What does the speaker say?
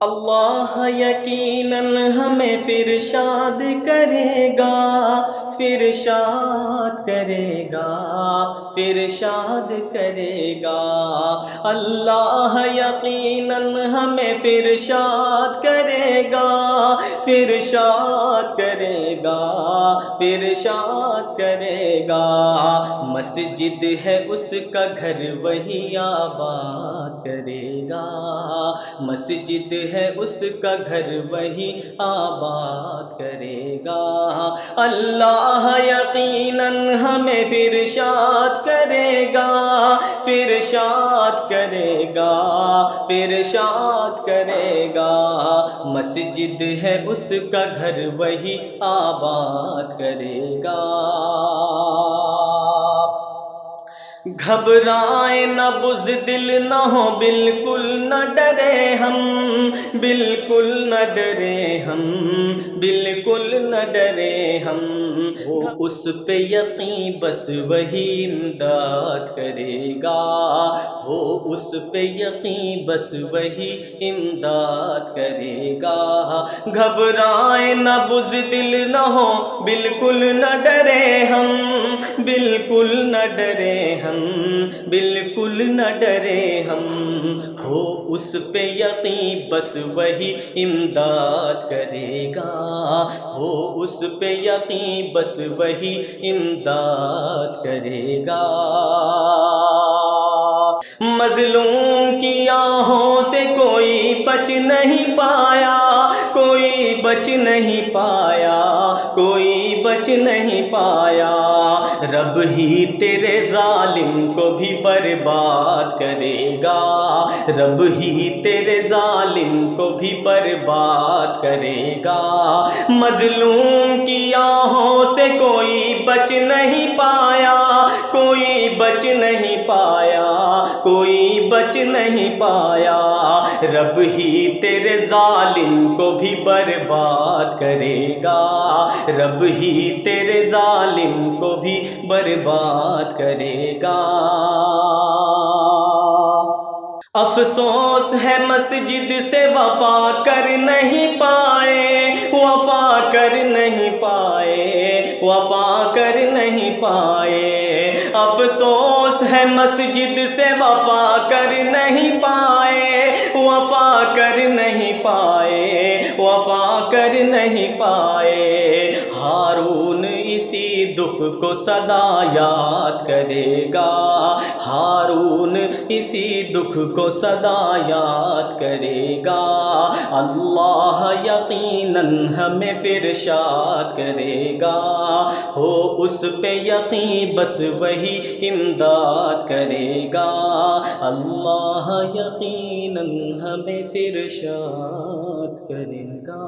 اللہ یقیناً ہمیں پھر شاد کرے گا، پھر شاد کرے گا، پھر شاد کرے گا۔ اللہ یقیناً ہمیں پھر شاد کرے گا، پھر شاد کرے گا، پھر شاد کرے گا۔ مسجد ہے اس کا گھر وہی آباد کرے گا، مسجد ہے اس کا گھر وہی آباد کرے گا۔ اللہ یقیناً ہمیں پھر شاد کرے گا، پھر شاد کرے گا، پھر شاد کرے گا۔ مسجد ہے اس کا گھر وہی آباد کرے گا۔ گھبرائیں نہ بزدل نہ ہو بالکل نہ ڈرے ہم، بالکل نہ ڈرے ہم، بالکل نہ ڈرے ہم۔ ہو اس پہ یقین بس وہی امداد کرے گا، ہو اس پہ یقین بس وہی امداد کرے گا۔ گھبرائیں نہ بزدل نہ ہو بالکل نہ ڈرے ہم، بالکل نہ ڈرے ہم، بالکل نہ ڈرے ہم۔ ہو اس پہ یقین بس وہی امداد کرے گا، ہو اس پہ یقین بس وہی امداد کرے گا۔ مظلوم کی آہوں سے کوئی بچ نہیں پایا، کوئی بچ نہیں پایا، کوئی بچ نہیں پایا۔ رب ہی تیرے ظالم کو بھی برباد کرے گا، رب ہی تیرے ظالم کو بھی برباد کرے گا۔ مظلوم کی آہوں سے کوئی بچ نہیں پایا، کوئی بچ نہیں پایا، کوئی بچ نہیں پایا۔ رب ہی تیرے ظالم کو بھی برباد کرے گا، رب ہی تیرے ظالم کو بھی برباد کرے گا۔ افسوس ہے مسجد سے وفا کر نہیں پائے، وفا کر نہیں پائے، وفا کر نہیں پائے۔ افسوس ہے مسجد سے وفا کر نہیں پائے، وفا کر نہیں پائے، وفا کر نہیں پائے۔ ہارون اسی دکھ کو سدا یاد کرے گا، ہارون اسی دکھ کو سدا یاد کرے گا۔ اللہ یقیناً ہمیں پھر شاد کرے گا، ہو اس پہ یقین بس وہی امداد کرے گا۔ اللہ یقیناً ہمیں پھر شاد کرے گا۔